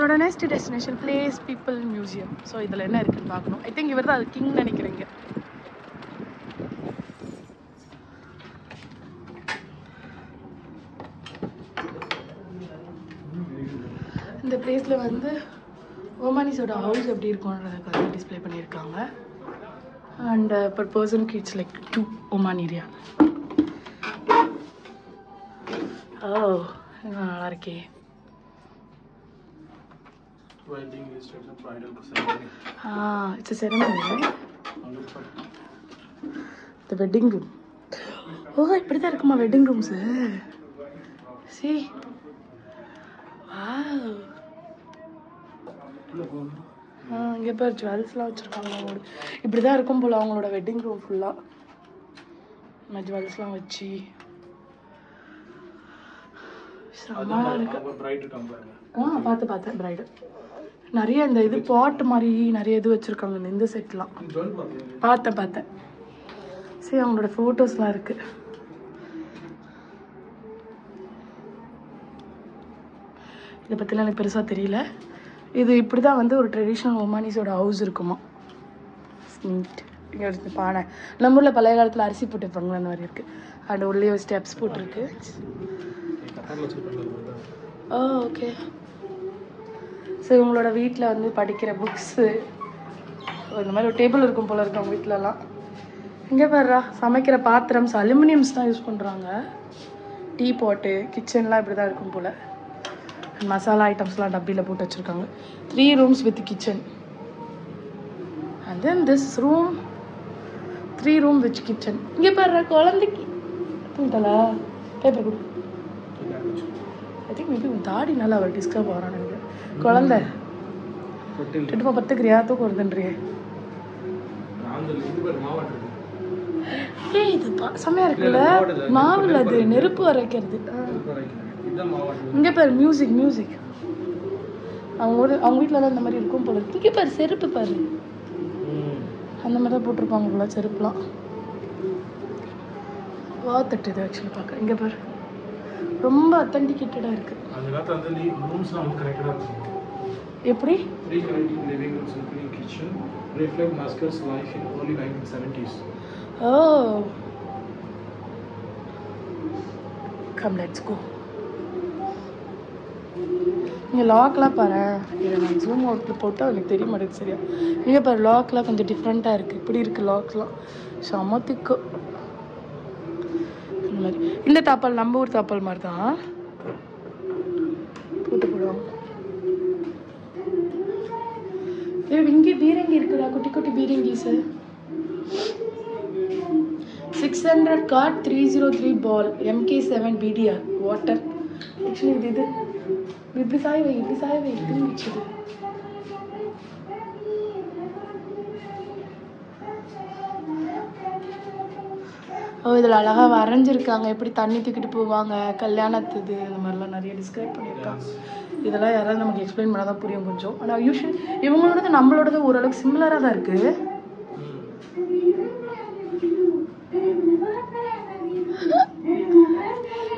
நம்மளோட next destination place people museum. So இதில் என்ன இருக்குன்னு பார்க்கணும். ஐ திங்க் இவர் தான் அது கிங் நினைக்கிறேங்க. இந்த பிளேஸில் வந்து ஓமானிஸோட ஹவுஸ் எப்படி இருக்கும்ன்றதுக்காக டிஸ்பிளே பண்ணியிருக்காங்க. அண்ட் பர் பர்சனுக்கு இட்ஸ் லைக் 2 Oman ரியால். ஓ நல்லா இருக்கே. It's a ceremony, right? The wedding room. Oh, இப்படி தான் இருக்குமா வெட்டிங் ரூம்ஸு? See? Wow. இங்கே பாரு ஜுவல்ஸ்லாம் வச்சுருக்காங்க. அவங்களோட இப்படி தான் இருக்கும் போல் அவங்களோட வெட்டிங் ரூம் ஃபுல்லாக. நம்ம ஜுவல்ஸ்லாம் வச்சு பார்த்தேன் பிரைடு. நிறைய இந்த இது பாட் மாதிரி நிறைய இது வச்சுருக்காங்க. இந்த செட்லாம் பார்த்தேன். சரி அவங்களோட ஃபோட்டோஸ்லாம் இருக்குது. இதை பற்றிலாம் எனக்கு பெருசாக தெரியல. இது இப்படி தான் வந்து ஒரு ட்ரெடிஷ்னல் ஒமானிஸோட ஹவுஸ் இருக்குமா. நீட். இங்கே ஒரு பானை. நம்ம ஊரில் பழைய காலத்தில் அரிசி போட்டு வைப்பாங்களா அந்த மாதிரி இருக்குது. அண்ட் உள்ளே ஒரு ஸ்டெப்ஸ் போட்டிருக்கு. ஓ ஓகே. ஸோ இவங்களோட வீட்டில் வந்து படிக்கிற புக்ஸு இந்த மாதிரி ஒரு டேபிள் இருக்கும் போல் இருக்கு அவங்க வீட்டிலலாம். இங்கே பாருடா சமைக்கிற பாத்திரம்ஸ் அலுமினியம்ஸ் தான் யூஸ் பண்ணுறாங்க. டீ பாட்டு கிச்சன்லாம் இப்படி தான் இருக்கும் போல். மசாலா ஐட்டம்ஸ்லாம் டப்பியில் போட்டு வச்சுருக்காங்க. 3 rooms with kitchen. And then this room 3 room with kitchen. இங்கே பாருடா குழந்தைக்கு தூங்கிட்டாளா? பேப்பர் கொடு. ஐ திங்க் மேபி உன் தாடி நல்லா அவர் டிஸ்டர்ப் ஆகிறான்னு எனக்கு. குழந்தை கிட்டப்பா பத்துக்கிறியா தூக்கம் வருதுன்றியே. ஏய் இது செம்மையா இருக்குல்ல. மாவில் அது நெருப்பு வரைக்கிறது. இங்கே பாரு மியூசிக் அவங்க வீட்டில் தான் இந்த மாதிரி இருக்கும் போல. இங்கே பாரு செருப்பு பாரு அந்த மாதிரி தான் போட்டிருப்பாங்க போல செருப்புலாம். தட்டு இது ஆக்சுவலி பார்க்க. இங்கே பாரு ரொம்ப அத்தன்டிகேட்டடாக இருக்குது. எப்படி ஓ கம் லெட்ஸ் கோ. இங்கே லாக்லாம் பாரு. இதை நான் ஜூம் அவுட்டில் போட்டால் எனக்கு தெரிய மாட்டேங்குது சரியா. இங்கே பாரு லாக்லாம் கொஞ்சம் டிஃப்ரெண்ட்டாக இருக்குது. இப்படி இருக்குது லாக்லாம் சமத்துக்கு இந்த மாதிரி. இந்த தாப்பால் நம்ம ஊர் தாப்பால் மாதிரி தான் போட்டு போடுவாங்க. இங்கே பீரங்கி இருக்குடா குட்டி குட்டி பீரங்கிஸ். 600 கார்ட் 303 பால் MK7 BDR வாட்டர். ஆக்சுவலி இது இப்படி சாய் வை திரும்பிச்சுது. ஓ இதில் அழகாக வரைஞ்சிருக்காங்க. எப்படி தண்ணி தூக்கிட்டு போவாங்க கல்யாணத்துது இந்த மாதிரிலாம் நிறைய டிஸ்கிரைப் பண்ணியிருக்காங்க. இதெல்லாம் யாராவது நமக்கு எக்ஸ்பிளைன் பண்ணால் தான் புரியும் கொஞ்சம். ஆனால் யூஸ்வலி இவங்களோடது நம்மளோடது ஓரளவுக்கு சிமிலராக தான் இருக்குது.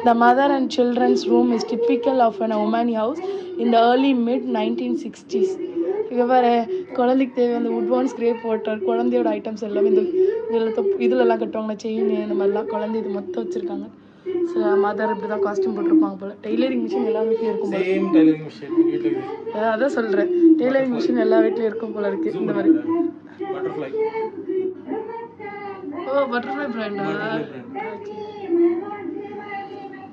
The mother and children's room is typical of an Omani house in the early mid-1960s. இங்கே பாரு குழந்தைக்கு தேவையான உட்வான்ஸ் கிரேப் வாட்டர் குழந்தையோட ஐட்டம்ஸ் எல்லாமே இந்த இதிலெல்லாம் கட்டுவாங்க. செயின் இந்த மாதிரிலாம் குழந்தை இது மொத்தம் வச்சுருக்காங்க. ஸோ மதர் இப்படி தான் காஸ்டியூம் போட்டிருப்பாங்க போல். டெய்லரிங் மிஷின் எல்லா வீட்லையும் இருக்கும் போல. அதான் சொல்கிறேன் டெய்லரிங் மிஷின் எல்லா வீட்லையும் இருக்கும் போல இருக்குது. இந்த மாதிரி ஓ பட்டர்ஃப்ளை பிராண்டா.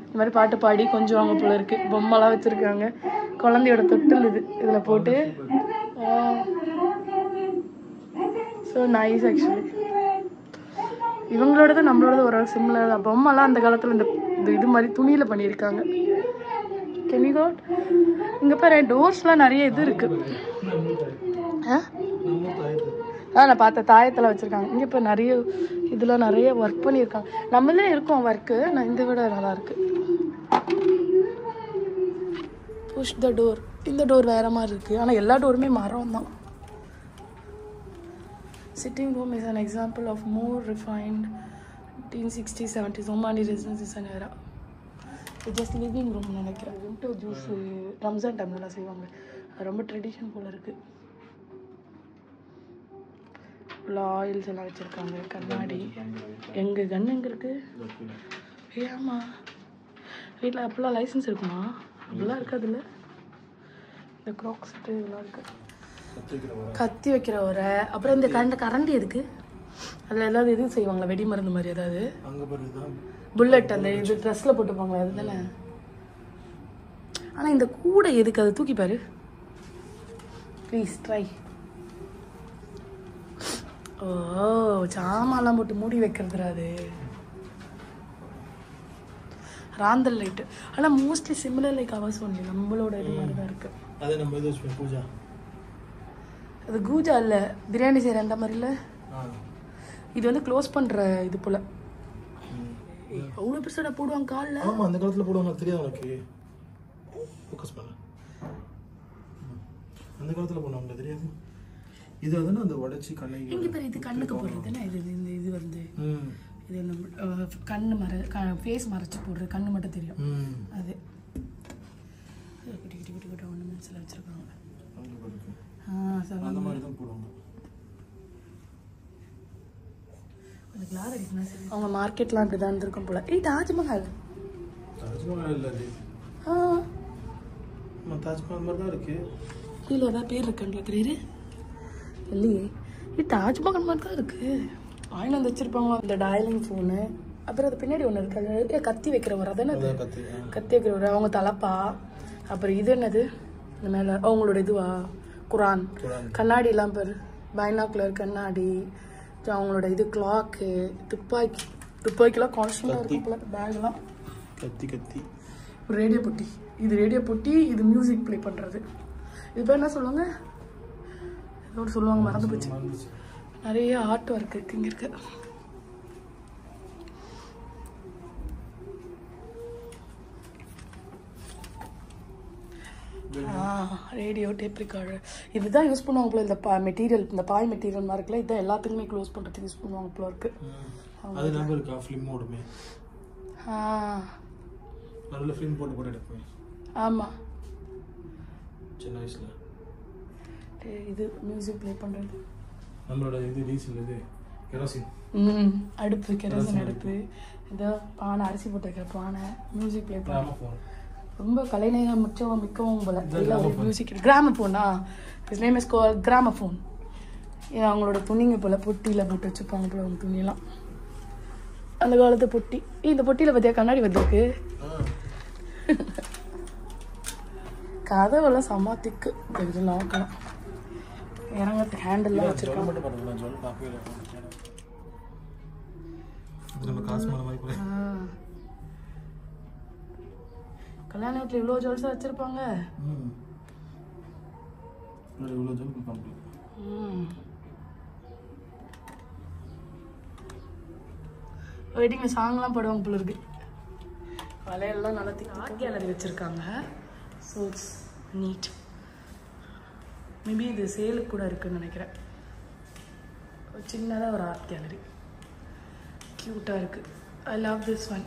இந்த மாதிரி பாட்டு பாடி கொஞ்சம் வாங்க போல இருக்கு. பொம்மைலாம் வச்சுருக்காங்க. குழந்தையோட தொட்டில் இதில் போட்டு ஸோ நைஸ் ஆக்சுவலி. இவங்களோடது நம்மளோடது ஒரு சிம்லர் தான். பொம்மைலாம் அந்த காலத்தில் இந்த இது மாதிரி துணியில் பண்ணியிருக்காங்க. Can you got. இங்கே பாரு டோர்ஸ்லாம் நிறைய இது இருக்குது. நான் பார்த்தேன் தாயத்தில் வச்சுருக்காங்க. இங்கே இப்போ நிறைய இதெல்லாம் நிறைய ஒர்க் பண்ணியிருக்காங்க. நம்மளே இருக்கோம் ஒர்க்கு. நான் இந்த விட நல்லாயிருக்கு. Push the door. இந்த டோர் வேறு மாதிரி இருக்குது. ஆனால் எல்லா டோருமே மரம் தான். Sitting room is an example of more refined 1960s 70s Omani residence is an era. It's just living room நினைக்கிறேன். விண்டோ ஜூஸு ரம்ஜான் டைம்லலாம் செய்வாங்க. ரொம்ப ட்ரெடிஷன் போல் இருக்குது. ஃபுல்லாக ஆயில்ஸ் எல்லாம் வச்சுருக்காங்க. கண்ணாடி. எங்கள் கன் எங்கே இருக்குது? ஆமாம், வீட்டில் அப்போல்லாம் லைசன்ஸ் இருக்குமா? அப்படிலாம் இருக்காதுல்ல. இந்த க்ராக் செட்டு இதெல்லாம் இருக்குது. கத்தி வைக்கிற உரை. அப்புறம் இந்த கரண்டி எதுக்கு? அதில் ஏதாவது இது செய்வாங்களா, வெடி மருந்து மாதிரி ஏதாவது? புல்லட் அந்த இது ட்ரெஸ்ஸில் போட்டுப்பாங்களா அது தானே? ஆனால் இந்த கூடை எதுக்கு? அதை தூக்கி பாரு ப்ளீஸ், ட்ரை. ஓ, சாமான்லாம் போட்டு மூடி வைக்கிறதுரா அது. ராந்தல் லைட்டு. ஆனால் mostly similar like hours only. நம்மளோட இது மாதிரி தான் இருக்குது. அது நம்ம இது பூஜா. அது கூஜா இல்லை, பிரியாணி செய்கிற அந்த மாதிரி இல்லை. இது வந்து க்ளோஸ் பண்ணுற இது போல். அவ்வளோ பெருசாக போடுவாங்க காலில். ஆமாம், அந்த காலத்தில் போடுவாங்க. தெரியாது உனக்கு? ஃபோக்கஸ் பண்ண. அந்த காலத்தில் போடுவாங்க தெரியாது. இது அதுனா அந்த உடச்சி கண்ணை இங்கே பேர் இது கண்ணுக்கு போடுறது தானே. இது இந்த இது வந்து இது நம்ம கண்ணு ஃபேஸ் மறைச்சி போடுறது. கண்ணு மட்டும் தெரியும். அது குட்டி குட்டி குட்டி குட்டி ஒன்று வச்சுருக்காங்க. அந்த மாதிரி தான் போடுவாங்க. அவங்க மார்க்கெட்லாம் அப்படி தான் இருக்கும் போல. தாஜ்மஹால். தாஜ்மஹால் இல்லை அது. தாஜ்மஹால் மாதிரி தான் இருக்கு. கீழே ஏதாவது பேர் இருக்குன்னு தெரியுது இல்லையே. தாஜ்மஹால் மாதிரி தான் இருக்கு. வாங்கி வந்து வச்சிருப்பாங்க. இந்த டயலிங் ஃபோனு. அப்புறம் அது பின்னாடி ஒன்று இருக்கு. அது கத்தி வைக்கிறவர். அதானே அது? கத்தி வைக்கிறவர். அவங்க தலப்பா. அப்புறம் இது என்னது இந்த மேலே? அவங்களோட இதுவா? குரான். கண்ணாடிலாம் பேர். பைனாக்குலர் கண்ணாடி. அவங்களோட இது கிளாக்கு. துப்பாக்கிலாம் கான்ஸ்டன்டாக இருக்கும் போல. பேக்லாம் கத்தி. ரேடியோ பொட்டி. இது ரேடியோ பொட்டி. இது மியூசிக் ப்ளே பண்ணுறது. இது பேர் என்ன சொல்லுவாங்க? ஏதோ சொல்லுவாங்க, மறந்து போச்சு. நிறைய ஆர்ட் ஒர்க் இருக்கு இங்கே இருக்கு. Radio, tape recorder. இதுதான் யூஸ் பண்ணுவாங்க போல. இந்த மெட்டீரியல், இந்த பாய் மெட்டீரியல் மாதிரி இருக்குல்ல, இதுதான் எல்லாத்துக்குமே க்ளோஸ் பண்ணுறதுக்கு யூஸ் பண்ணுவாங்க போல இருக்கு. அது நம்ம இருக்கா ஃபிலிம் ஓடுமே. நல்ல ஃபிலிம் போட்டு எடுப்பேன். ஆமாம், சின்ன வயசுல. இது மியூசிக் ப்ளே பண்ணுறது. நம்மளோட இது டீசல் இது கெரோசின். அடுப்பு, கெரோசின் அடுப்பு. இதோ பானை, அரிசி போட்டு வைக்கிற பானை. மியூசிக் ப்ளே பண்ண ரொம்ப கலைநேயம் மிக்கவும் போல. மியூசிக் கிராமஃபோனா. His name is called gramophone. அவங்களோட துணிங்க போல பொட்டியில் போட்டு வச்சுப்பாங்க போல. அவங்க துணியெல்லாம் அந்த காலத்து பொட்டி. இந்த பொட்டியில் பார்த்தியா கண்ணாடி வந்திருக்கு. கதவெல்லாம் சமாத்திக்கு லாக்கலாம். இறங்கிறதுக்கு ஹேண்டல்லாம் வச்சுருக்காங்க. கல்யாண வீட்டில் இவ்வளோ ஜுவல்ஸாக வச்சுருப்பாங்க. வெட்டிங்கில் சாங்லாம் பாடுவாங்க போல இருக்கு. வலையெல்லாம் நல்லா ஆர்ட் கேலரி வச்சுருக்காங்க. So it's neat. மேபி இது சேலுக்கு கூட இருக்குன்னு நினைக்கிறேன். ஒரு சின்னதாக ஒரு ஆர்ட் கேலரி. க்யூட்டாக இருக்குது. I love this one.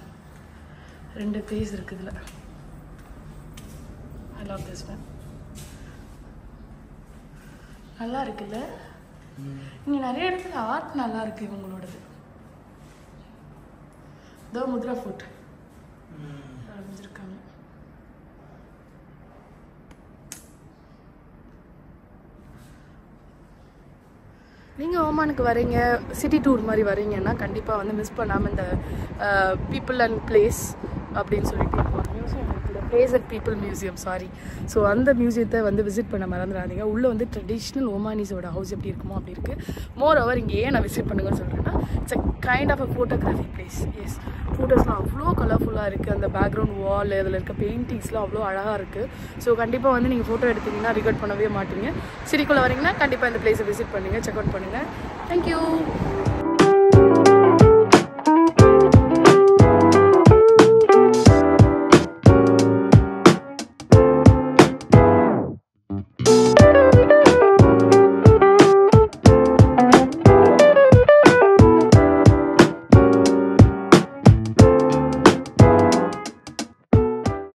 2 face இருக்குது இதில். I love this one. நல்லா இருக்குல்ல? இங்கே நிறைய இடத்துல ஆர்ட் நல்லா இருக்குது இவங்களோடது. இதோ முத்ரா ஃபுட் ஆரம்பிச்சிருக்காங்க. நீங்கள் ஓமானுக்கு வரீங்க, சிட்டி டூர் மாதிரி வரீங்கன்னா கண்டிப்பாக வந்து மிஸ் பண்ணாமல் இந்த பீப்புள் அண்ட் பிளேஸ் அப்படின்னு சொல்லிட்டு மியூசியம் இருக்குது. Place and people museum, sorry. So அந்த மியூசியத்தை வந்து விசிட் பண்ண மறந்துடாதீங்க. உள்ளே வந்து ட்ரெடிஷ்னல் ஓமானிஸோட ஹவுஸ் எப்படி இருக்குமோ அப்படி இருக்குது. மோர் ஓவர் இங்கே ஏன் நான் விசிட் பண்ணுங்கன்னு சொல்கிறேன்னா, it's a kind of a photography place. Yes, ஃபோட்டோஸ்லாம் அவ்வளோ கலர்ஃபுல்லாக இருக்குது. அந்த பேக்ரவுண்ட் வால், அதில் இருக்க பெயிண்டிங்ஸ்லாம் அவ்வளோ அழகாக இருக்குது. ஸோ கண்டிப்பாக வந்து நீங்கள் ஃபோட்டோ எடுத்தீங்கன்னா ரிகார்ட் பண்ணவே மாட்டீங்க. சிட்டிக்குள்ளே வரீங்கன்னா கண்டிப்பாக இந்த பிளேஸை விசிட் பண்ணுங்கள், செக் அவுட் பண்ணுங்கள். தேங்க்யூ.